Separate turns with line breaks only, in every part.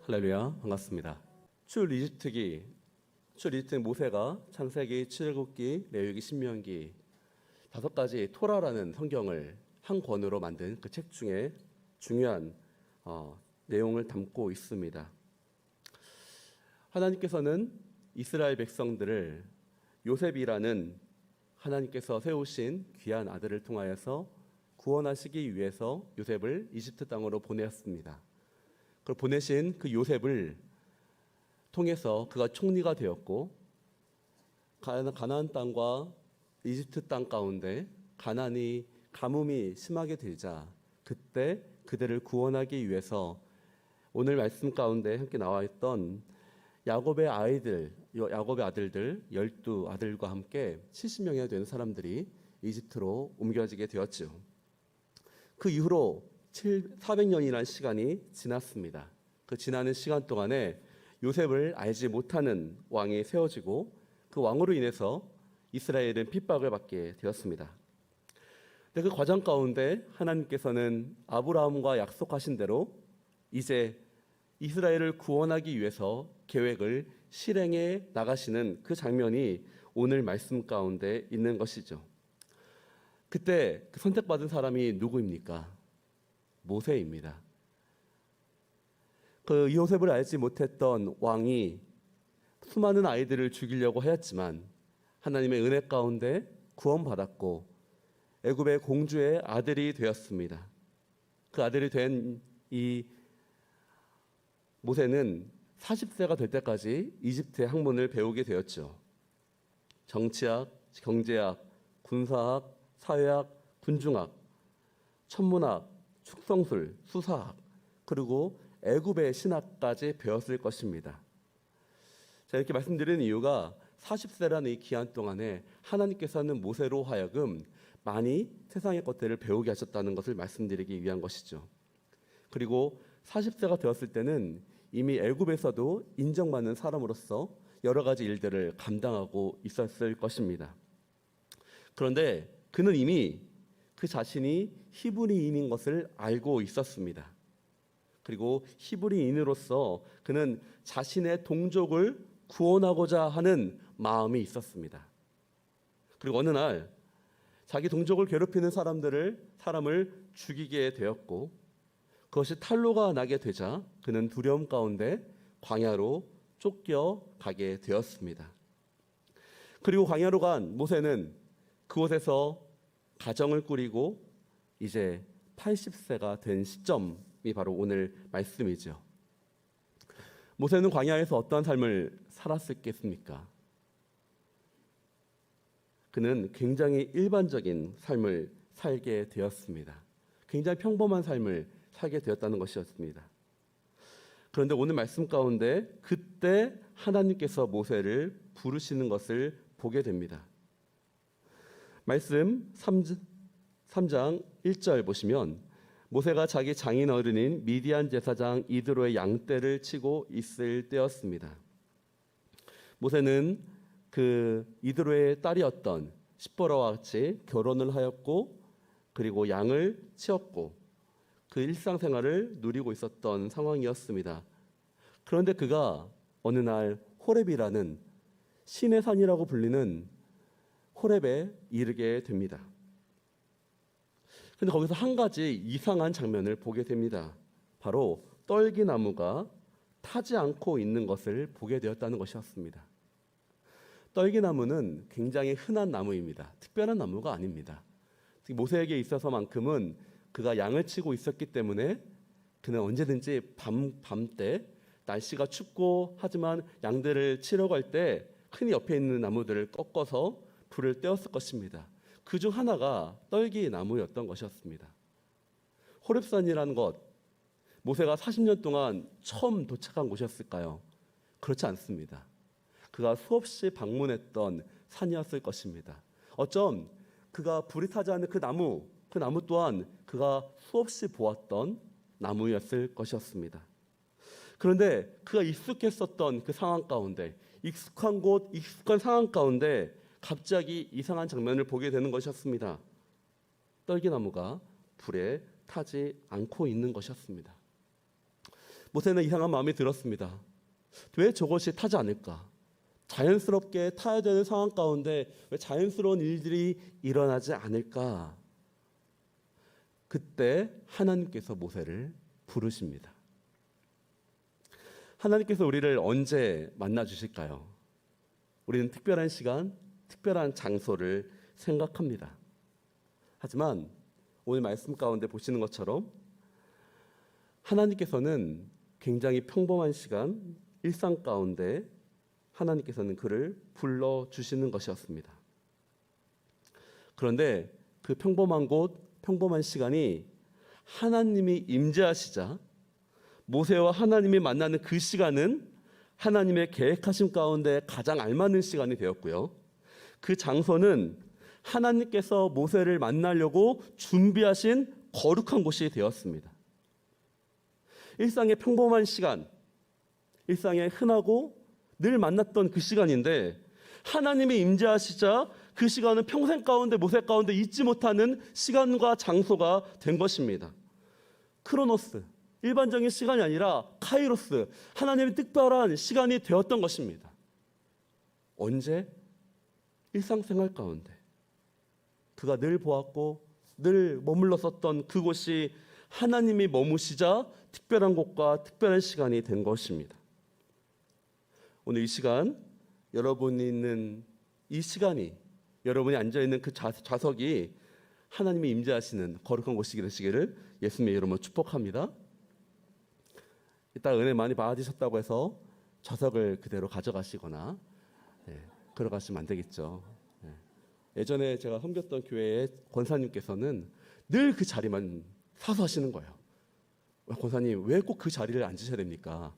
할렐루야, 반갑습니다. 출이집트기 모세가 창세기, 출애굽기, 레위기, 신명기 5가지 토라라는 성경을 한 권으로 만든 그 책 중에 중요한 내용을 담고 있습니다. 하나님께서는 이스라엘 백성들을 요셉이라는 하나님께서 세우신 귀한 아들을 통하여서 구원하시기 위해서 요셉을 이집트 땅으로 보내었습니다. 그걸 보내신 그 요셉을 통해서 그가 총리가 되었고, 가나안 땅과 이집트 땅 가운데 가뭄이 심하게 되자 그때 그들을 구원하기 위해서 오늘 말씀 가운데 함께 나와 있던 야곱의 아들들 12아들과 함께 70명이나 되는 사람들이 이집트로 옮겨지게 되었죠. 그 이후로 400년이라는 시간이 지났습니다. 그 지나는 시간 동안에 요셉을 알지 못하는 왕이 세워지고 그 왕으로 인해서 이스라엘은 핍박을 받게 되었습니다. 근데 그 과정 가운데 하나님께서는 아브라함과 약속하신 대로 이제 이스라엘을 구원하기 위해서 계획을 실행해 나가시는 그 장면이 오늘 말씀 가운데 있는 것이죠. 그때 그 선택받은 사람이 누구입니까? 모세입니다. 그 요셉을 알지 못했던 왕이 수많은 아이들을 죽이려고 하였지만 하나님의 은혜 가운데 구원받았고 애굽의 공주의 아들이 되었습니다. 그 아들이 된 이 모세는 40세가 될 때까지 이집트의 학문을 배우게 되었죠. 정치학, 경제학, 군사학, 사회학, 군중학, 천문학, 축성술, 수사학, 그리고 애굽의 신학까지 배웠을 것입니다. 자, 이렇게 말씀드리는 이유가 40세라는 이 기한 동안에 하나님께서는 모세로 하여금 많이 세상의 것들을 배우게 하셨다는 것을 말씀드리기 위한 것이죠. 그리고 40세가 되었을 때는 이미 애굽에서도 인정받는 사람으로서 여러 가지 일들을 감당하고 있었을 것입니다. 그런데 그는 이미 그 자신이 히브리인인 것을 알고 있었습니다. 그리고 히브리인으로서 그는 자신의 동족을 구원하고자 하는 마음이 있었습니다. 그리고 어느 날 자기 동족을 괴롭히는 사람을 죽이게 되었고, 그것이 탄로가 나게 되자 그는 두려움 가운데 광야로 쫓겨가게 되었습니다. 그리고 광야로 간 모세는 그곳에서 가정을 꾸리고 이제 80세가 된 시점이 바로 오늘 말씀이죠. 모세는 광야에서 어떠한 삶을 살았겠습니까? 그는 굉장히 일반적인 삶을 살게 되었습니다. 굉장히 평범한 삶을 살게 되었다는 것이었습니다. 그런데 오늘 말씀 가운데 그때 하나님께서 모세를 부르시는 것을 보게 됩니다. 말씀 3장 1절 보시면 모세가 자기 장인 어른인 미디안 제사장 이드로의 양떼를 치고 있을 때였습니다. 모세는 그 이드로의 딸이었던 시보라와 같이 결혼을 하였고 그리고 양을 치었고 그 일상생활을 누리고 있었던 상황이었습니다. 그런데 그가 어느 날 호렙이라는 신의 산이라고 불리는 호렙에 이르게 됩니다. 그런데 거기서 한 가지 이상한 장면을 보게 됩니다. 바로 떨기나무가 타지 않고 있는 것을 보게 되었다는 것이었습니다. 떨기나무는 굉장히 흔한 나무입니다. 특별한 나무가 아닙니다. 모세에게 있어서만큼은 그가 양을 치고 있었기 때문에 그는 언제든지 밤때 날씨가 춥고 하지만 양들을 치려고 할 때 흔히 옆에 있는 나무들을 꺾어서 불을 떼었을 것입니다. 그 중 하나가 떨기나무였던 것이었습니다. 호렙산이라는 것, 모세가 40년 동안 처음 도착한 곳이었을까요? 그렇지 않습니다. 그가 수없이 방문했던 산이었을 것입니다. 어쩜 그가 불이 타지 않는 그 나무 또한 그가 수없이 보았던 나무였을 것이었습니다. 그런데 그가 익숙했었던 그 상황 가운데, 익숙한 곳, 익숙한 상황 가운데 갑자기 이상한 장면을 보게 되는 것이었습니다. 떨기나무가 불에 타지 않고 있는 것이었습니다. 모세는 이상한 마음이 들었습니다. 왜 저것이 타지 않을까? 자연스럽게 타야 되는 상황 가운데 왜 자연스러운 일들이 일어나지 않을까? 그때 하나님께서 모세를 부르십니다. 하나님께서 우리를 언제 만나 주실까요? 우리는 특별한 시간, 특별한 장소를 생각합니다. 하지만 오늘 말씀 가운데 보시는 것처럼 하나님께서는 굉장히 평범한 시간, 일상 가운데 하나님께서는 그를 불러주시는 것이었습니다. 그런데 그 평범한 곳, 평범한 시간이 하나님이 임재하시자 모세와 하나님이 만나는 그 시간은 하나님의 계획하심 가운데 가장 알맞는 시간이 되었고요. 그 장소는 하나님께서 모세를 만나려고 준비하신 거룩한 곳이 되었습니다. 일상의 평범한 시간, 일상의 흔하고 늘 만났던 그 시간인데 하나님이 임재하시자 그 시간은 평생 가운데 모세 가운데 잊지 못하는 시간과 장소가 된 것입니다. 크로노스, 일반적인 시간이 아니라 카이로스, 하나님의 특별한 시간이 되었던 것입니다. 언제? 일상생활 가운데 그가 늘 보았고 늘 머물렀었던 그곳이 하나님이 머무시자 특별한 곳과 특별한 시간이 된 것입니다. 오늘 이 시간, 여러분이 있는 이 시간이, 여러분이 앉아있는 그 좌석이 하나님이 임재하시는 거룩한 곳이 되시기를 예수님의 이름으로 축복합니다. 이따 은혜 많이 받으셨다고 해서 좌석을 그대로 가져가시거나 걸어가시면 안 되겠죠. 예전에 제가 섬겼던 교회의 권사님께서는 늘 그 자리만 사수하시는 거예요. 권사님 왜 꼭 그 자리를 앉으셔야 됩니까?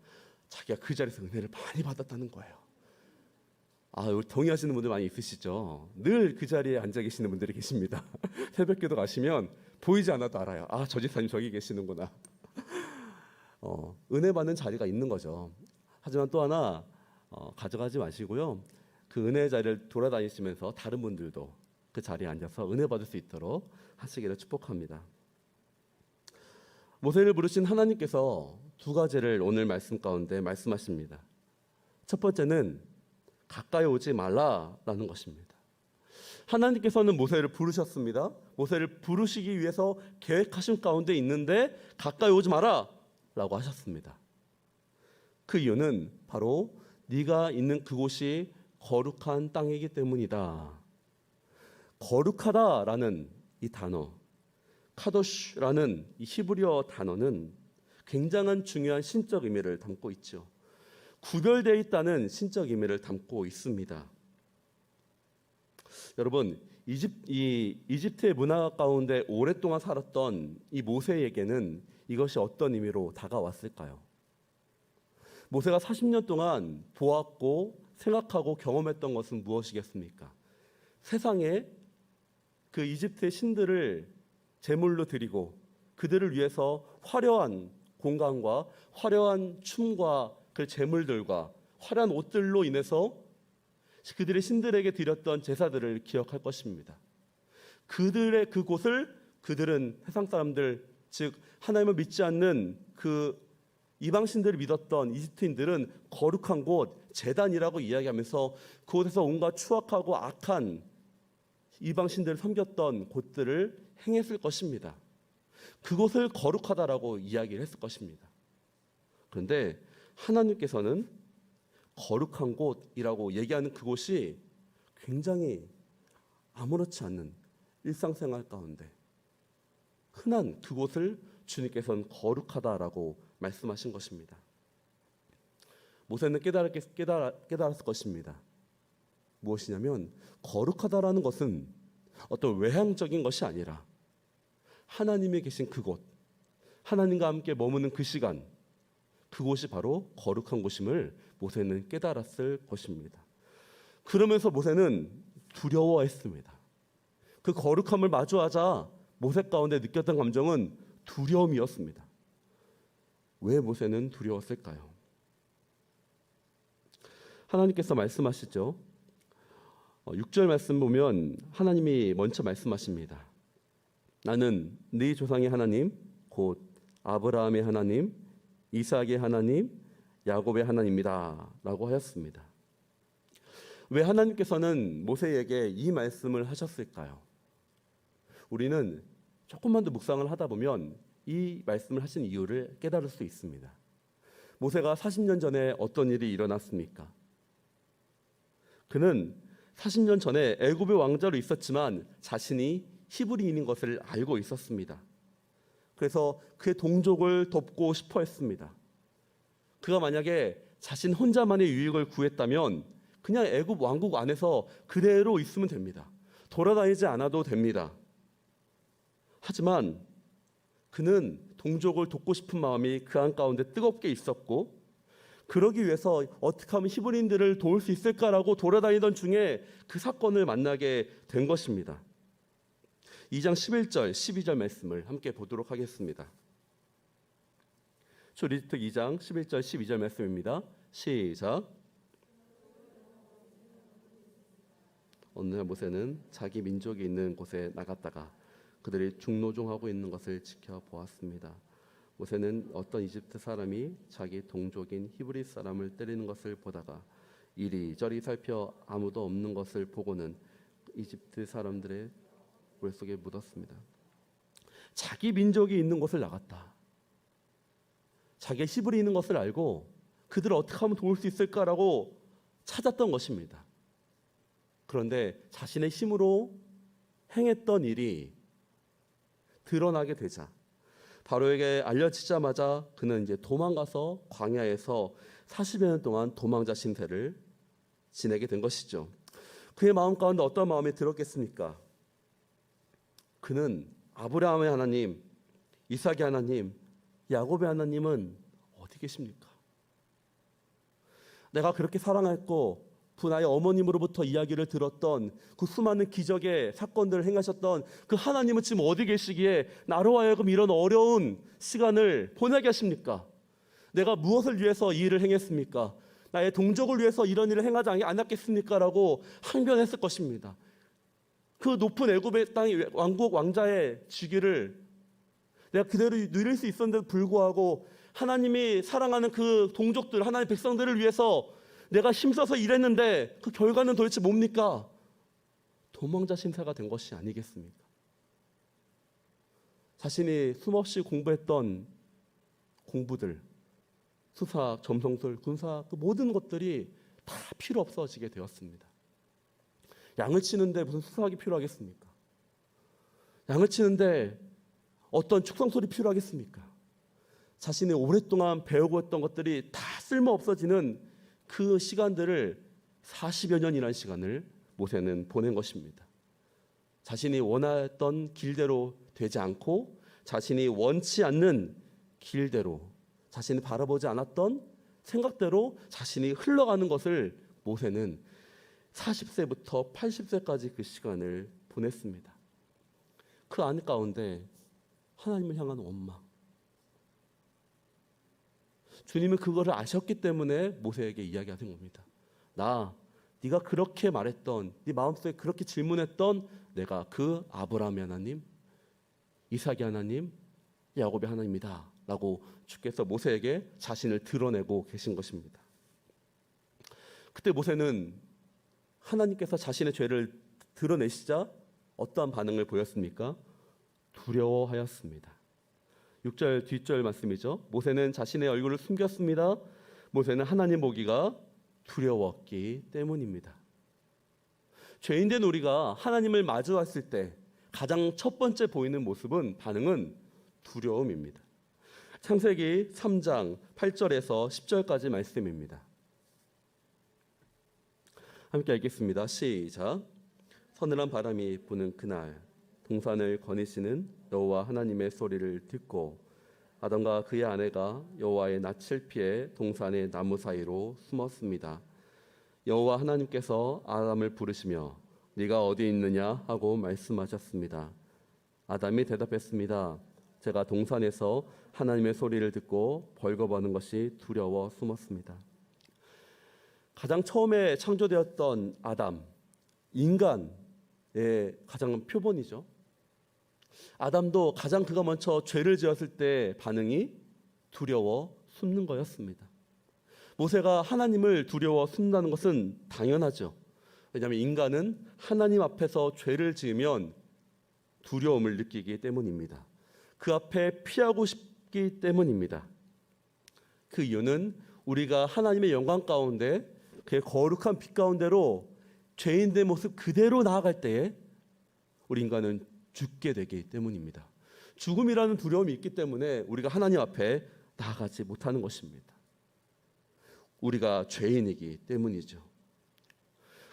자기가 그 자리에서 은혜를 많이 받았다는 거예요. 동의하시는 분들 많이 있으시죠? 늘 그 자리에 앉아 계시는 분들이 계십니다. 새벽기도 가시면 보이지 않아도 알아요. 저 집사님 저기 계시는구나. 은혜 받는 자리가 있는 거죠. 하지만 또 하나 가져가지 마시고요. 그 은혜의 자리를 돌아다니시면서 다른 분들도 그 자리에 앉아서 은혜 받을 수 있도록 하시기를 축복합니다. 모세를 부르신 하나님께서 두 가지를 오늘 말씀 가운데 말씀하십니다. 첫 번째는 가까이 오지 말라라는 것입니다. 하나님께서는 모세를 부르셨습니다. 모세를 부르시기 위해서 계획하신 가운데 있는데 가까이 오지 마라라고 하셨습니다. 그 이유는 바로 네가 있는 그곳이 거룩한 땅이기 때문이다. 거룩하다라는 이 단어, 카도슈라는 이 히브리어 단어는 굉장한 중요한 신적 의미를 담고 있죠. 구별되어 있다는 신적 의미를 담고 있습니다. 여러분, 이집트의 문화 가운데 오랫동안 살았던 이 모세에게는 이것이 어떤 의미로 다가왔을까요? 모세가 40년 동안 보았고 생각하고 경험했던 것은 무엇이겠습니까? 세상에 그 이집트의 신들을 제물로 드리고 그들을 위해서 화려한 공간과 화려한 춤과 그 제물들과 화려한 옷들로 인해서 그들의 신들에게 드렸던 제사들을 기억할 것입니다. 그들의 그곳을 그들은 세상 사람들, 즉 하나님을 믿지 않는 그 이방신들을 믿었던 이집트인들은 거룩한 곳, 제단이라고 이야기하면서 그곳에서 온갖 추악하고 악한 이방신들을 섬겼던 곳들을 행했을 것입니다. 그곳을 거룩하다라고 이야기를 했을 것입니다. 그런데 하나님께서는 거룩한 곳이라고 얘기하는 그곳이 굉장히 아무렇지 않은 일상생활 가운데 흔한 그곳을 주님께서는 거룩하다라고 말씀하신 것입니다. 모세는 깨달았을 것입니다. 무엇이냐면 거룩하다라는 것은 어떤 외향적인 것이 아니라 하나님이 계신 그곳, 하나님과 함께 머무는 그 시간, 그곳이 바로 거룩한 곳임을 모세는 깨달았을 것입니다. 그러면서 모세는 두려워했습니다. 그 거룩함을 마주하자 모세 가운데 느꼈던 감정은 두려움이었습니다. 왜 모세는 두려웠을까요? 하나님께서 말씀하시죠. 6절 말씀 보면 하나님이 먼저 말씀하십니다. 나는 네 조상의 하나님 곧 아브라함의 하나님 이삭의 하나님, 야곱의 하나님이다 라고 하였습니다. 왜 하나님께서는 모세에게 이 말씀을 하셨을까요? 우리는 조금만 더 묵상을 하다 보면 이 말씀을 하신 이유를 깨달을 수 있습니다. 모세가 40년 전에 어떤 일이 일어났습니까? 그는 40년 전에 애굽의 왕자로 있었지만 자신이 히브리인인 것을 알고 있었습니다. 그래서 그의 동족을 돕고 싶어 했습니다. 그가 만약에 자신 혼자만의 유익을 구했다면 그냥 애굽 왕국 안에서 그대로 있으면 됩니다. 돌아다니지 않아도 됩니다. 하지만 그는 동족을 돕고 싶은 마음이 그 한가운데 뜨겁게 있었고, 그러기 위해서 어떻게 하면 히브리인들을 도울 수 있을까라고 돌아다니던 중에 그 사건을 만나게 된 것입니다. 2장 11절, 12절 말씀을 함께 보도록 하겠습니다. 레위기 2장 11절, 12절 말씀입니다. 시작. 어느 날 모세는 자기 민족이 있는 곳에 나갔다가 그들이 중노종하고 있는 것을 지켜보았습니다. 모세는 어떤 이집트 사람이 자기 동족인 히브리 사람을 때리는 것을 보다가 이리저리 살펴 아무도 없는 것을 보고는 이집트 사람들의 머릿속에 묻었습니다. 자기 민족이 있는 곳을 나갔다. 자기의 히브리 있는 것을 알고 그들을 어떻게 하면 도울 수 있을까라고 찾았던 것입니다. 그런데 자신의 힘으로 행했던 일이 드러나게 되자, 바로에게 알려지자마자 그는 이제 도망가서 광야에서 40여 년 동안 도망자 신세를 지내게 된 것이죠. 그의 마음 가운데 어떤 마음이 들었겠습니까? 그는 아브라함의 하나님, 이삭의 하나님, 야곱의 하나님은 어디 계십니까? 내가 그렇게 사랑했고 그 나의 어머님으로부터 이야기를 들었던 그 수많은 기적의 사건들을 행하셨던 그 하나님은 지금 어디 계시기에 나로 하여금 이런 어려운 시간을 보내게 하십니까? 내가 무엇을 위해서 이 일을 행했습니까? 나의 동족을 위해서 이런 일을 행하지 않았겠습니까? 라고 항변했을 것입니다. 그 높은 애굽의 땅의 왕국 왕자의 직위를 내가 그대로 누릴 수 있었는데도 불구하고 하나님이 사랑하는 그 동족들, 하나님의 백성들을 위해서 내가 힘써서 일했는데 그 결과는 도대체 뭡니까? 도망자 신세가 된 것이 아니겠습니까? 자신이 숨없이 공부했던 공부들, 수사, 점성술, 군사, 그 모든 것들이 다 필요 없어지게 되었습니다. 양을 치는데 무슨 수사학이 필요하겠습니까? 양을 치는데 어떤 축성술이 필요하겠습니까? 자신이 오랫동안 배우고 했던 것들이 다 쓸모 없어지는 그 시간들을 40여 년이라는 시간을 모세는 보낸 것입니다. 자신이 원했던 길대로 되지 않고 자신이 원치 않는 길대로, 자신이 바라보지 않았던 생각대로 자신이 흘러가는 것을 모세는 40세부터 80세까지 그 시간을 보냈습니다. 그 안 가운데 하나님을 향한 원망, 주님은 그거를 아셨기 때문에 모세에게 이야기하는 겁니다. 네가 그렇게 말했던, 네 마음속에 그렇게 질문했던 내가 그 아브라함의 하나님, 이삭의 하나님, 야곱의 하나님이다 라고 주께서 모세에게 자신을 드러내고 계신 것입니다. 그때 모세는 하나님께서 자신의 죄를 드러내시자 어떠한 반응을 보였습니까? 두려워하였습니다. 6절 뒷절 말씀이죠. 모세는 자신의 얼굴을 숨겼습니다. 모세는 하나님 보기가 두려웠기 때문입니다. 죄인된 우리가 하나님을 마주했을 때 가장 첫 번째 보이는 모습은, 반응은 두려움입니다. 창세기 3장 8절에서 10절까지 말씀입니다. 함께 읽겠습니다. 시작. 서늘한 바람이 부는 그날 동산을 거니시는 여호와 하나님의 소리를 듣고 아담과 그의 아내가 여호와의 낯을 피해 동산의 나무 사이로 숨었습니다. 여호와 하나님께서 아담을 부르시며 네가 어디 있느냐 하고 말씀하셨습니다. 아담이 대답했습니다. 제가 동산에서 하나님의 소리를 듣고 벌거벗는 것이 두려워 숨었습니다. 가장 처음에 창조되었던 아담, 인간의 가장 표본이죠. 아담도 가장 그가 먼저 죄를 지었을 때 반응이 두려워 숨는 거였습니다. 모세가 하나님을 두려워 숨는다는 것은 당연하죠. 왜냐하면 인간은 하나님 앞에서 죄를 지으면 두려움을 느끼기 때문입니다. 그 앞에 피하고 싶기 때문입니다. 그 이유는 우리가 하나님의 영광 가운데 그의 거룩한 빛 가운데로 죄인의 모습 그대로 나아갈 때에 우리 인간은 죽게 되기 때문입니다. 죽음이라는 두려움이 있기 때문에 우리가 하나님 앞에 나아가지 못하는 것입니다. 우리가 죄인이기 때문이죠.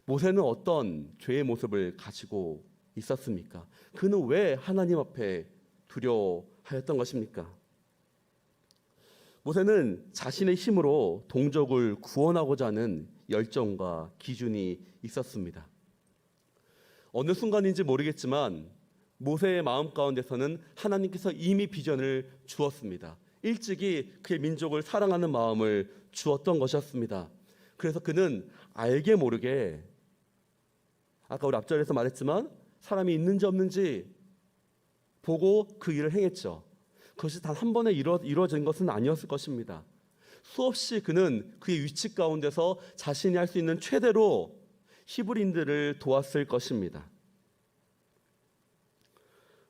모세는 어떤 죄의 모습을 가지고 있었습니까? 그는 왜 하나님 앞에 두려워하였던 것입니까? 모세는 자신의 힘으로 동족을 구원하고자 하는 열정과 기준이 있었습니다. 어느 순간인지 모르겠지만 모세의 마음 가운데서는 하나님께서 이미 비전을 주었습니다. 일찍이 그의 민족을 사랑하는 마음을 주었던 것이었습니다. 그래서 그는 알게 모르게 아까 우리 앞절에서 말했지만 사람이 있는지 없는지 보고 그 일을 행했죠. 그것이 단 한 번에 이루어진 것은 아니었을 것입니다. 수없이 그는 그의 위치 가운데서 자신이 할 수 있는 최대로 히브리인들을 도왔을 것입니다.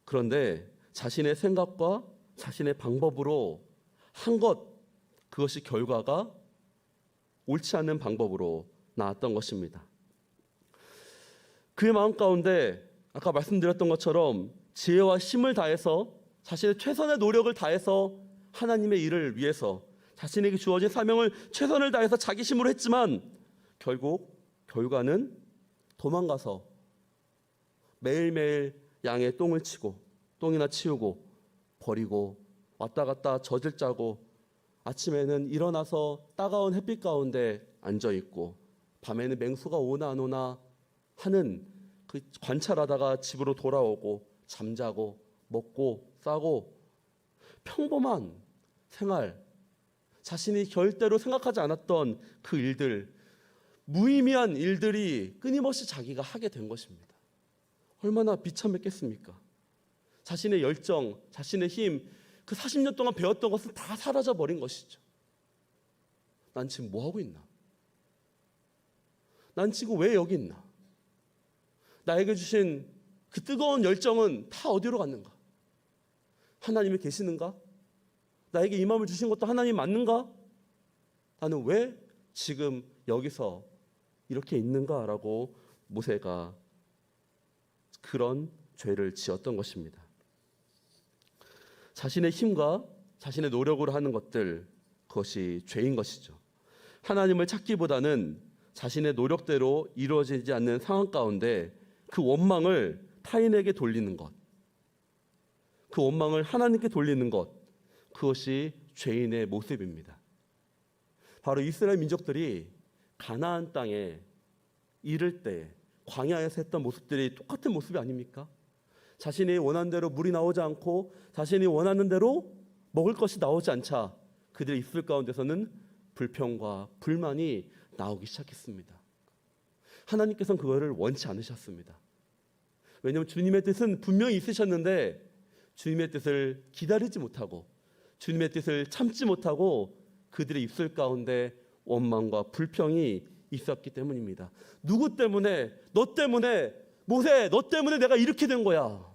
그런데 자신의 생각과 자신의 방법으로 한 것, 그것이 결과가 옳지 않은 방법으로 나왔던 것입니다. 그의 마음 가운데 아까 말씀드렸던 것처럼 지혜와 힘을 다해서 자신의 최선의 노력을 다해서 하나님의 일을 위해서 자신에게 주어진 사명을 최선을 다해서 자기 힘으로 했지만 결국 결과는 도망가서 매일매일 양의 똥을 치고 똥이나 치우고 버리고 왔다 갔다 젖을 짜고 아침에는 일어나서 따가운 햇빛 가운데 앉아있고 밤에는 맹수가 오나 안 오나 하는 그 관찰하다가 집으로 돌아오고 잠자고 먹고 싸고 평범한 생활, 자신이 절대로 생각하지 않았던 그 일들, 무의미한 일들이 끊임없이 자기가 하게 된 것입니다. 얼마나 비참했겠습니까? 자신의 열정, 자신의 힘, 그 40년 동안 배웠던 것은 다 사라져버린 것이죠. 난 지금 뭐 하고 있나? 난 지금 왜 여기 있나? 나에게 주신 그 뜨거운 열정은 다 어디로 갔는가? 하나님이 계시는가? 나에게 이 마음을 주신 것도 하나님 맞는가? 나는 왜 지금 여기서 이렇게 있는가라고 모세가 그런 죄를 지었던 것입니다. 자신의 힘과 자신의 노력으로 하는 것들, 그것이 죄인 것이죠. 하나님을 찾기보다는 자신의 노력대로 이루어지지 않는 상황 가운데 그 원망을 타인에게 돌리는 것, 그 원망을 하나님께 돌리는 것, 그것이 죄인의 모습입니다. 바로 이스라엘 민족들이 가나안 땅에 이를 때 광야에서 했던 모습들이 똑같은 모습이 아닙니까? 자신이 원하는 대로 물이 나오지 않고 자신이 원하는 대로 먹을 것이 나오지 않자 그들의 입술 가운데서는 불평과 불만이 나오기 시작했습니다. 하나님께서는 그거를 원치 않으셨습니다. 왜냐하면 주님의 뜻은 분명히 있으셨는데 주님의 뜻을 기다리지 못하고 주님의 뜻을 참지 못하고 그들의 입술 가운데 원망과 불평이 있었기 때문입니다. 누구 때문에? 너 때문에, 모세, 너 때문에 내가 이렇게 된 거야.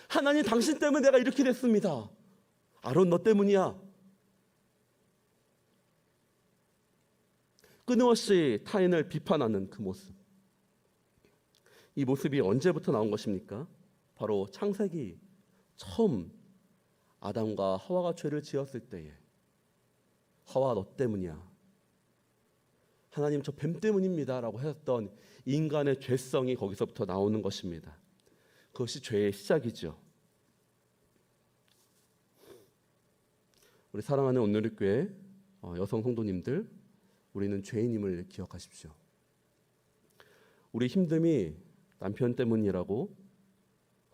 하나님 당신 때문에 내가 이렇게 됐습니다. 아론 너 때문이야. 끊임없이 타인을 비판하는 그 모습. 이 모습이 언제부터 나온 것입니까? 바로 창세기 처음 아담과 하와가 죄를 지었을 때에 하와 너 때문이야. 하나님 저 뱀 때문입니다 라고 했던 인간의 죄성이 거기서부터 나오는 것입니다. 그것이 죄의 시작이죠. 우리 사랑하는 온누리교회 여성 성도님들, 우리는 죄인임을 기억하십시오. 우리 힘듦이 남편 때문이라고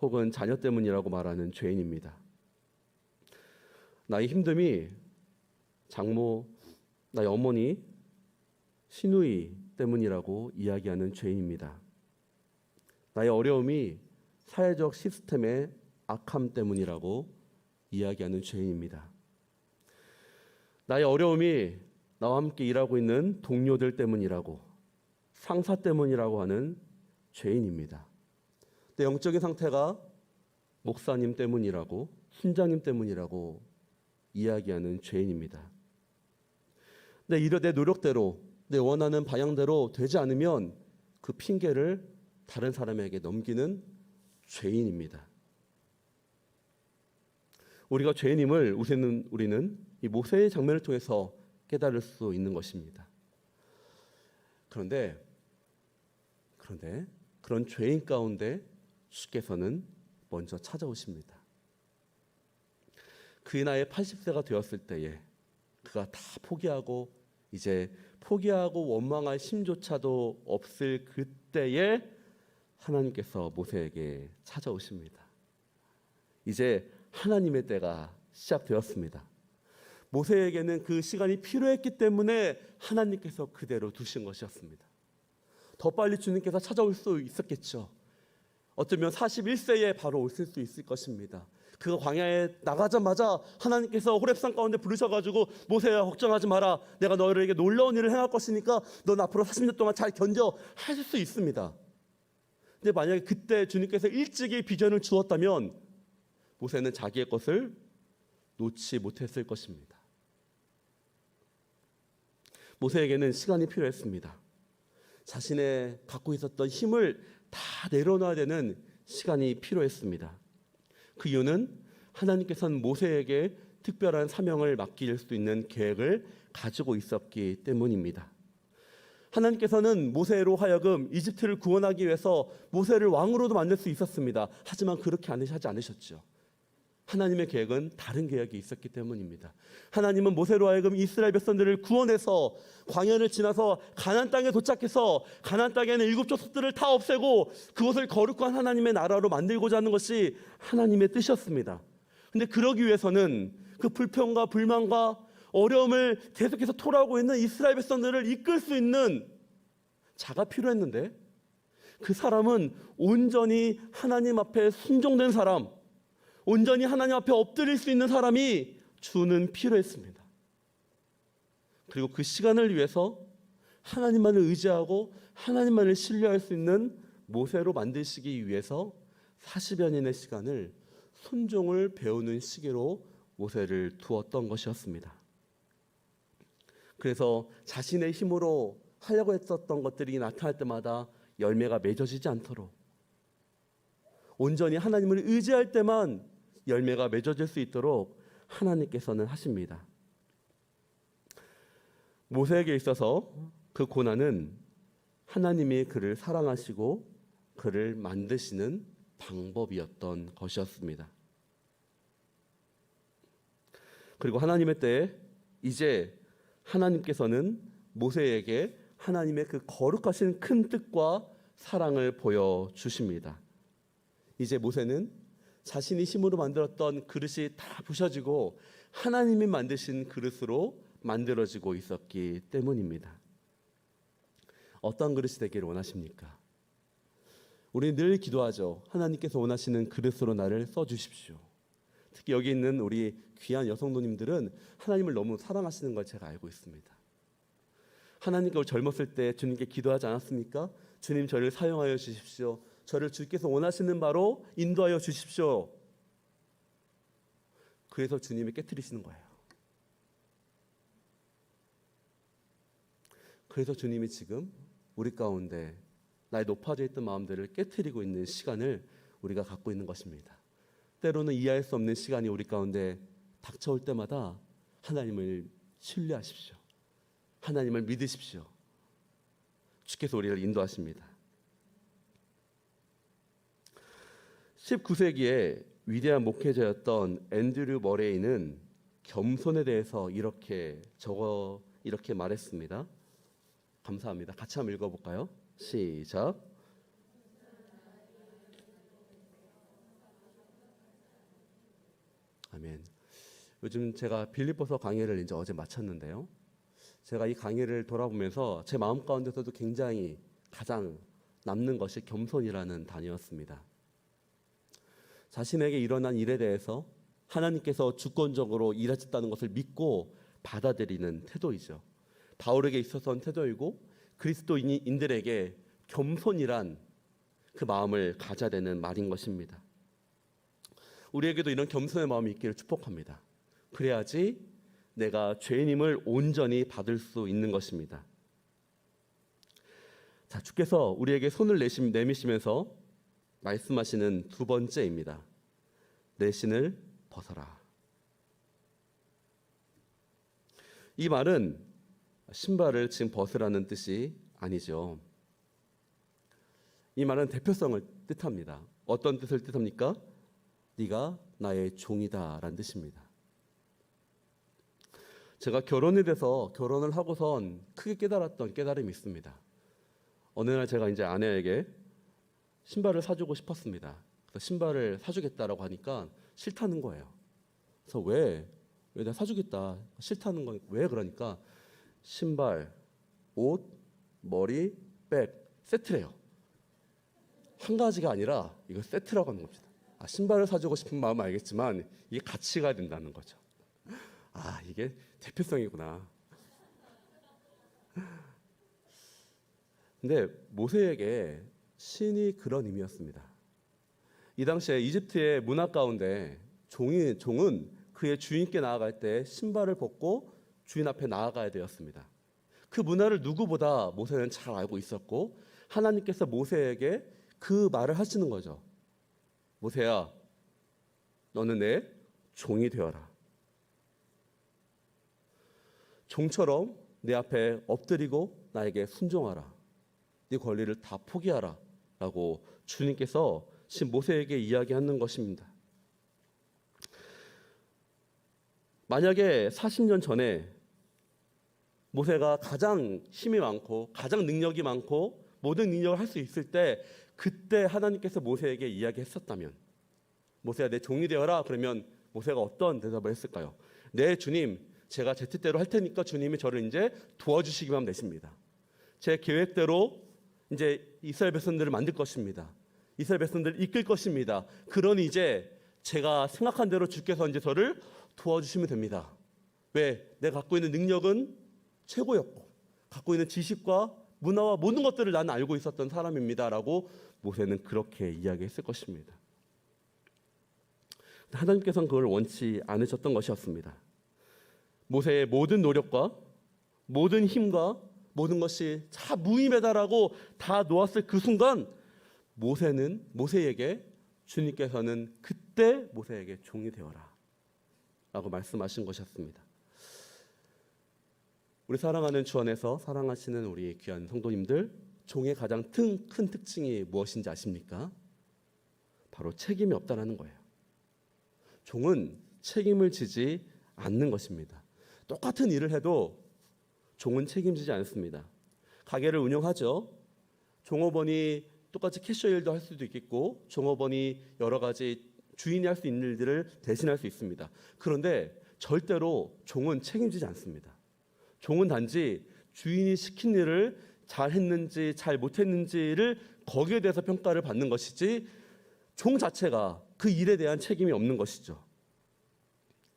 혹은 자녀 때문이라고 말하는 죄인입니다. 나의 힘듦이 장모, 나의 어머니, 시누이 때문이라고 이야기하는 죄인입니다. 나의 어려움이 사회적 시스템의 악함 때문이라고 이야기하는 죄인입니다. 나의 어려움이 나와 함께 일하고 있는 동료들 때문이라고, 상사 때문이라고 하는 죄인입니다. 내 영적인 상태가 목사님 때문이라고, 순장님 때문이라고 이야기하는 죄인입니다. 내 노력대로, 내 원하는 방향대로 되지 않으면 그 핑계를 다른 사람에게 넘기는 죄인입니다. 우리가 죄인임을 우리는 이 모세의 장면을 통해서 깨달을 수 있는 것입니다. 그런데 그런 죄인 가운데 주께서는 먼저 찾아오십니다. 그의 나이 80세가 되었을 때에 그가 다 포기하고 원망할 힘조차도 없을 그때에 하나님께서 모세에게 찾아오십니다. 이제 하나님의 때가 시작되었습니다. 모세에게는 그 시간이 필요했기 때문에 하나님께서 그대로 두신 것이었습니다. 더 빨리 주님께서 찾아올 수 있었겠죠. 어쩌면 41세에 바로 오실 수 있을 것입니다. 그가 광야에 나가자마자 하나님께서 호렙산 가운데 부르셔가지고 모세야 걱정하지 마라. 내가 너희에게 놀라운 일을 행할 것이니까 넌 앞으로 40년 동안 잘 견뎌 하실 수 있습니다. 근데 만약에 그때 주님께서 일찍이 비전을 주었다면 모세는 자기의 것을 놓지 못했을 것입니다. 모세에게는 시간이 필요했습니다. 자신의 갖고 있었던 힘을 다 내려놔야 되는 시간이 필요했습니다. 그 이유는 하나님께서는 모세에게 특별한 사명을 맡길 수 있는 계획을 가지고 있었기 때문입니다. 하나님께서는 모세로 하여금 이집트를 구원하기 위해서 모세를 왕으로도 만들 수 있었습니다. 하지만 그렇게 하지 않으셨죠. 하나님의 계획은 다른 계획이 있었기 때문입니다. 하나님은 모세로 하여금 이스라엘 백성들을 구원해서 광야를 지나서 가나안 땅에 도착해서 가나안 땅에는 7 족속들을 다 없애고 그것을 거룩한 하나님의 나라로 만들고자 하는 것이 하나님의 뜻이었습니다. 그런데 그러기 위해서는 그 불평과 불만과 어려움을 계속해서 토로하고 있는 이스라엘 백성들을 이끌 수 있는 자가 필요했는데 그 사람은 온전히 하나님 앞에 순종된 사람, 온전히 하나님 앞에 엎드릴 수 있는 사람이 주는 필요했습니다. 그리고 그 시간을 위해서 하나님만을 의지하고 하나님만을 신뢰할 수 있는 모세로 만드시기 위해서 40여 년의 시간을 순종을 배우는 시기로 모세를 두었던 것이었습니다. 그래서 자신의 힘으로 하려고 했었던 것들이 나타날 때마다 열매가 맺어지지 않도록 온전히 하나님을 의지할 때만 열매가 맺어질 수 있도록 하나님께서는 하십니다. 모세에게 있어서 그 고난은 하나님이 그를 사랑하시고 그를 만드시는 방법이었던 것이었습니다. 그리고 하나님의 때에 이제 하나님께서는 모세에게 하나님의 그 거룩하신 큰 뜻과 사랑을 보여주십니다. 이제 모세는 자신이 힘으로 만들었던 그릇이 다 부셔지고 하나님이 만드신 그릇으로 만들어지고 있었기 때문입니다. 어떤 그릇이 되기를 원하십니까? 우리 늘 기도하죠. 하나님께서 원하시는 그릇으로 나를 써주십시오. 특히 여기 있는 우리 귀한 여성도님들은 하나님을 너무 사랑하시는 걸 제가 알고 있습니다. 하나님께 젊었을 때 주님께 기도하지 않았습니까? 주님 저를 사용하여 주십시오. 저를 주께서 원하시는 바로 인도하여 주십시오. 그래서 주님이 깨트리시는 거예요. 그래서 주님이 지금 우리 가운데 나의 높아져 있던 마음들을 깨트리고 있는 시간을 우리가 갖고 있는 것입니다. 때로는 이해할 수 없는 시간이 우리 가운데 닥쳐올 때마다 하나님을 신뢰하십시오. 하나님을 믿으십시오. 주께서 우리를 인도하십니다. 19세기에 위대한 목회자였던 앤드류 머레이는 겸손에 대해서 이렇게 말했습니다. 감사합니다. 같이 한번 읽어볼까요? 시작. 아멘. 요즘 제가 빌립보서 강의를 이제 어제 마쳤는데요. 제가 이 강의를 돌아보면서 제 마음 가운데서도 굉장히 가장 남는 것이 겸손이라는 단어였습니다. 자신에게 일어난 일에 대해서 하나님께서 주권적으로 일하셨다는 것을 믿고 받아들이는 태도이죠. 바울에게 있어서는 태도이고 그리스도인들에게 겸손이란 그 마음을 가져야 되는 말인 것입니다. 우리에게도 이런 겸손의 마음이 있기를 축복합니다. 그래야지 내가 죄인임을 온전히 받을 수 있는 것입니다. 자, 주께서 우리에게 손을 내미시면서 말씀하시는 두 번째입니다. 내 신을 벗어라. 이 말은 신발을 지금 벗으라는 뜻이 아니죠. 이 말은 대표성을 뜻합니다. 어떤 뜻을 뜻합니까? 네가 나의 종이다라는 뜻입니다. 제가 결혼에 대해서 결혼을 하고선 크게 깨달았던 깨달음이 있습니다. 어느 날 제가 이제 아내에게 신발을 사주고 싶었습니다. 그래서 신발을 사주겠다라고 하니까 싫다는 거예요. 그래서 왜 내가 사주겠다 싫다는 건 왜 그러니까 신발, 옷, 머리, 백 세트래요. 한 가지가 아니라 이거 세트라고 하는 겁니다. 신발을 사주고 싶은 마음은 알겠지만 이게 같이 가야 된다는 거죠. 이게 대표성이구나. 근데 모세에게 신이 그런 의미였습니다. 이 당시에 이집트의 문화 가운데 종은 그의 주인께 나아갈 때 신발을 벗고 주인 앞에 나아가야 되었습니다. 그 문화를 누구보다 모세는 잘 알고 있었고 하나님께서 모세에게 그 말을 하시는 거죠. 모세야, 너는 내 종이 되어라. 종처럼 내 앞에 엎드리고 나에게 순종하라. 네 권리를 다 포기하라 라고 주님께서 모세에게 이야기하는 것입니다. 만약에 40년 전에 모세가 가장 힘이 많고 가장 능력이 많고 모든 능력을 할 수 있을 때 그때 하나님께서 모세에게 이야기했었다면 모세야 내 종이 되어라 그러면 모세가 어떤 대답을 했을까요? 네 주님 제가 제 뜻대로 할 테니까 주님이 저를 이제 도와주시기만 하면 되십니다. 제 계획대로 이제 이스라엘 백성들을 만들 것입니다. 이스라엘 백성들을 이끌 것입니다. 그러니 이제 제가 생각한 대로 주께서 이제 저를 도와주시면 됩니다. 왜? 내가 갖고 있는 능력은 최고였고 갖고 있는 지식과 문화와 모든 것들을 나는 알고 있었던 사람입니다라고 모세는 그렇게 이야기했을 것입니다. 하나님께서는 그걸 원치 않으셨던 것이었습니다. 모세의 모든 노력과 모든 힘과 모든 것이 다 무의미하다라고 다 놓았을 그 순간 모세에게 주님께서는 그때 모세에게 종이 되어라 라고 말씀하신 것이었습니다. 우리 사랑하는 주 안에서 사랑하시는 우리 귀한 성도님들, 종의 가장 큰 특징이 무엇인지 아십니까? 바로 책임이 없다는 거예요. 종은 책임을 지지 않는 것입니다. 똑같은 일을 해도 종은 책임지지 않습니다. 가게를 운영하죠. 종업원이 똑같이 캐셔 일도 할 수도 있겠고 종업원이 여러 가지 주인이 할 수 있는 일들을 대신할 수 있습니다. 그런데 절대로 종은 책임지지 않습니다. 종은 단지 주인이 시킨 일을 잘했는지 잘 못했는지를 거기에 대해서 평가를 받는 것이지 종 자체가 그 일에 대한 책임이 없는 것이죠.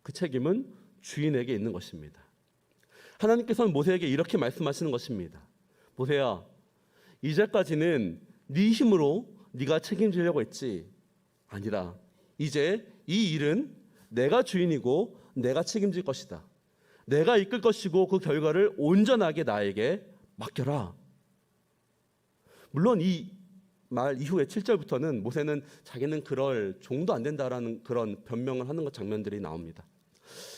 그 책임은 주인에게 있는 것입니다. 하나님께서는 모세에게 이렇게 말씀하시는 것입니다. 모세야, 이제까지는 네 힘으로 네가 책임지려고 했지. 아니라 이제 이 일은 내가 주인이고 내가 책임질 것이다. 내가 이끌 것이고 그 결과를 온전하게 나에게 맡겨라. 물론 이 말 이후에 7절부터는 모세는 자기는 그럴 종도 안 된다라는 그런 변명을 하는 것 장면들이 나옵니다.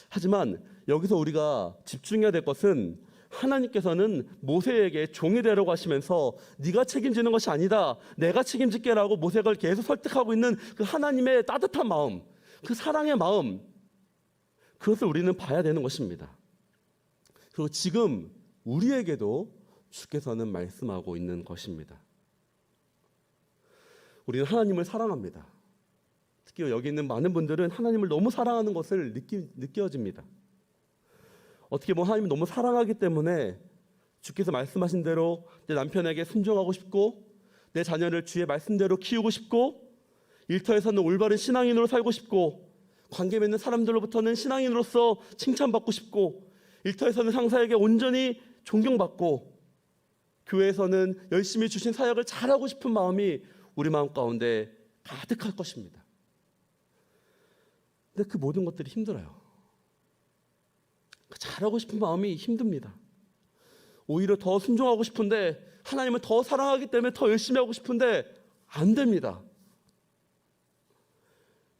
하지만 여기서 우리가 집중해야 될 것은 하나님께서는 모세에게 종이 되라고 하시면서 네가 책임지는 것이 아니다. 내가 책임질게라고 모세를 계속 설득하고 있는 그 하나님의 따뜻한 마음, 그 사랑의 마음, 그것을 우리는 봐야 되는 것입니다. 그리고 지금 우리에게도 주께서는 말씀하고 있는 것입니다. 우리는 하나님을 사랑합니다. 특히 여기 있는 많은 분들은 하나님을 너무 사랑하는 것을 느껴집니다. 어떻게 보면 하나님을 너무 사랑하기 때문에 주께서 말씀하신 대로 내 남편에게 순종하고 싶고 내 자녀를 주의 말씀대로 키우고 싶고 일터에서는 올바른 신앙인으로 살고 싶고 관계 맺는 사람들로부터는 신앙인으로서 칭찬받고 싶고 일터에서는 상사에게 온전히 존경받고 교회에서는 열심히 주신 사역을 잘하고 싶은 마음이 우리 마음 가운데 가득할 것입니다. 근데 그 모든 것들이 힘들어요. 잘하고 싶은 마음이 힘듭니다. 오히려 더 순종하고 싶은데, 하나님을 더 사랑하기 때문에 더 열심히 하고 싶은데 안 됩니다.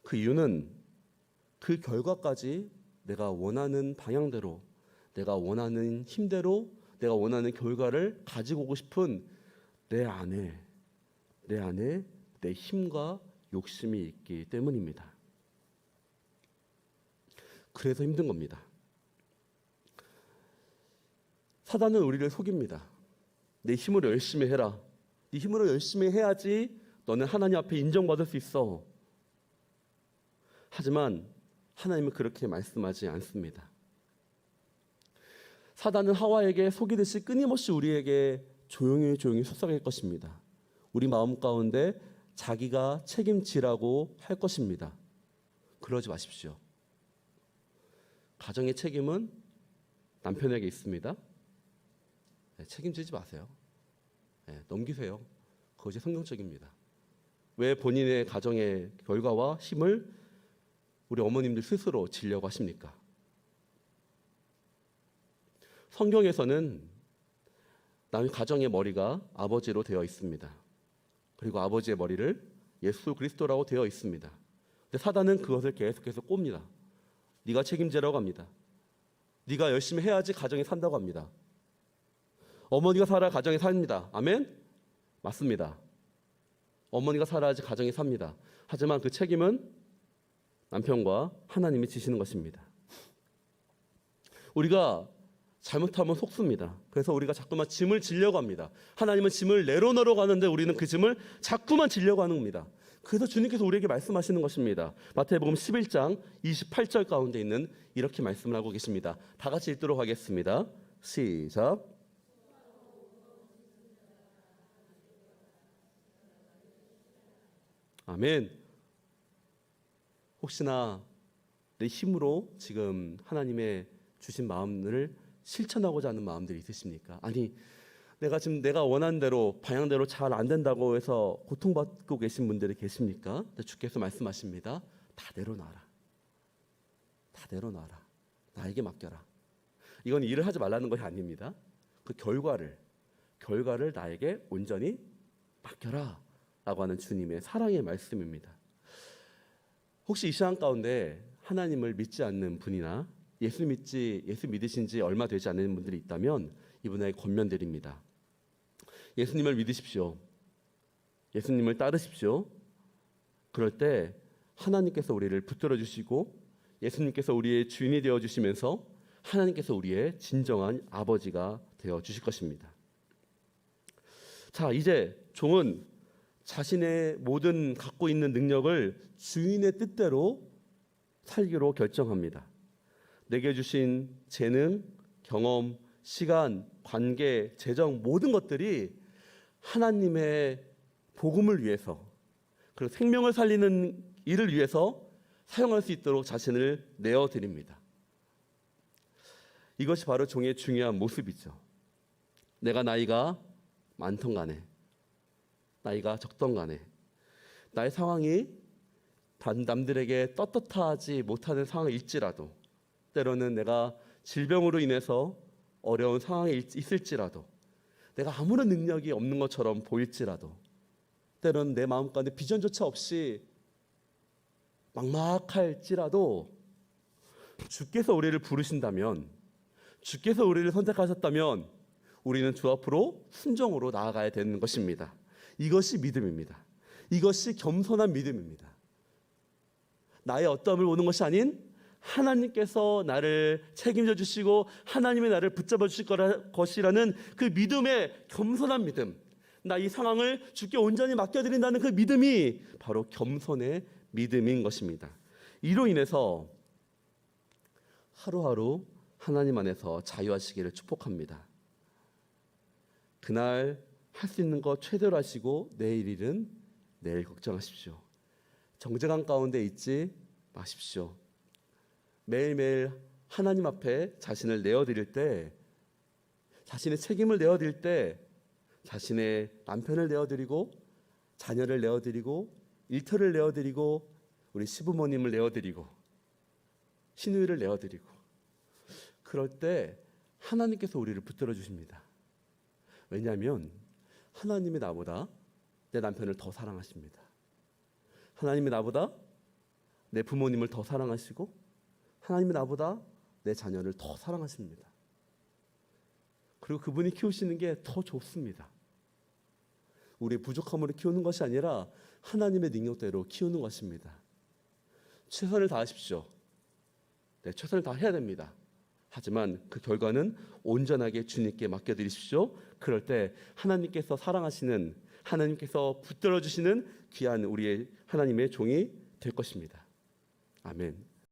그 이유는 그 결과까지 내가 원하는 방향대로, 내가 원하는 힘대로, 내가 원하는 결과를 가지고 오고 싶은 내 안에 내 힘과 욕심이 있기 때문입니다. 그래서 힘든 겁니다. 사단은 우리를 속입니다. 내 힘으로 열심히 해라. 네 힘으로 열심히 해야지 너는 하나님 앞에 인정받을 수 있어. 하지만 하나님은 그렇게 말씀하지 않습니다. 사단은 하와에게 속이듯이 끊임없이 우리에게 조용히 속삭일 것입니다. 우리 마음 가운데 자기가 책임지라고 할 것입니다. 그러지 마십시오. 가정의 책임은 남편에게 있습니다. 책임지지 마세요. 넘기세요. 그것이 성경적입니다. 왜 본인의 가정의 결과와 힘을 우리 어머님들 스스로 지려고 하십니까? 성경에서는 남의 가정의 머리가 아버지로 되어 있습니다. 그리고 아버지의 머리를 예수 그리스도라고 되어 있습니다. 근데 사단은 그것을 계속해서 꼽니다. 네가 책임지라고 합니다. 네가 열심히 해야지 가정이 산다고 합니다. 어머니가 살아야 가정이 삽니다. 아멘? 맞습니다. 어머니가 살아야지 가정이 삽니다. 하지만 그 책임은 남편과 하나님이 지시는 것입니다. 우리가 잘못하면 속습니다. 그래서 우리가 자꾸만 짐을 지려고 합니다. 하나님은 짐을 내려놓으려고 하는데 우리는 그 짐을 자꾸만 지려고 하는 겁니다. 그래서 주님께서 우리에게 말씀하시는 것입니다. 마태복음 11장 28절 가운데 있는 이렇게 말씀을 하고 계십니다. 다 같이 읽도록 하겠습니다. 시작. 아멘. 혹시나 내 힘으로 지금 하나님의 주신 마음을 실천하고자 하는 마음들이 있으십니까? 아니, 내가 원하는 대로 방향대로 잘 안 된다고 해서 고통받고 계신 분들이 계십니까? 주께서 말씀하십니다. 다 내려놔라. 다 내려놔라. 나에게 맡겨라. 이건 일을 하지 말라는 것이 아닙니다. 그 결과를 나에게 온전히 맡겨라 라고 하는 주님의 사랑의 말씀입니다. 혹시 이 시간 가운데 하나님을 믿지 않는 분이나 예수 믿으신 지 얼마 되지 않는 분들이 있다면 이분에게 권면드립니다. 예수님을 믿으십시오. 예수님을 따르십시오. 그럴 때 하나님께서 우리를 붙들어 주시고 예수님께서 우리의 주인이 되어 주시면서 하나님께서 우리의 진정한 아버지가 되어 주실 것입니다. 자, 이제 종은 자신의 모든 갖고 있는 능력을 주인의 뜻대로 살기로 결정합니다. 내게 주신 재능, 경험, 시간, 관계, 재정 모든 것들이 하나님의 복음을 위해서 그리고 생명을 살리는 일을 위해서 사용할 수 있도록 자신을 내어드립니다. 이것이 바로 종의 중요한 모습이죠. 내가 나이가 많던 간에 나이가 적던 간에 나의 상황이 남들에게 떳떳하지 못하는 상황일지라도 때로는 내가 질병으로 인해서 어려운 상황에 있을지라도 내가 아무런 능력이 없는 것처럼 보일지라도 때로는 내 마음 가운데 비전조차 없이 막막할지라도 주께서 우리를 부르신다면 주께서 우리를 선택하셨다면 우리는 주 앞으로 순종으로 나아가야 되는 것입니다. 이것이 믿음입니다. 이것이 겸손한 믿음입니다. 나의 어떠함을 보는 것이 아닌 하나님께서 나를 책임져 주시고 하나님의 나를 붙잡아 주실 것이라는 그 믿음의 겸손한 믿음, 나 이 상황을 주께 온전히 맡겨드린다는 그 믿음이 바로 겸손의 믿음인 것입니다. 이로 인해서 하루하루 하나님 안에서 자유하시기를 축복합니다. 그날 할 수 있는 것 최대로 하시고 내일 일은 내일 걱정하십시오. 정죄감 가운데 있지 마십시오. 매일매일 하나님 앞에 자신을 내어드릴 때, 자신의 책임을 내어드릴 때, 자신의 남편을 내어드리고 자녀를 내어드리고 일터를 내어드리고 우리 시부모님을 내어드리고 시누이를 내어드리고 그럴 때 하나님께서 우리를 붙들어 주십니다. 왜냐하면 하나님이 나보다 내 남편을 더 사랑하십니다. 하나님이 나보다 내 부모님을 더 사랑하시고 하나님이 나보다 내 자녀를 더 사랑하십니다. 그리고 그분이 키우시는 게 더 좋습니다. 우리의 부족함으로 키우는 것이 아니라 하나님의 능력대로 키우는 것입니다. 최선을 다하십시오. 네, 최선을 다해야 됩니다. 하지만 그 결과는 온전하게 주님께 맡겨드리십시오. 그럴 때 하나님께서 사랑하시는, 하나님께서 붙들어 주시는 귀한 우리의 하나님의 종이 될 것입니다. 아멘.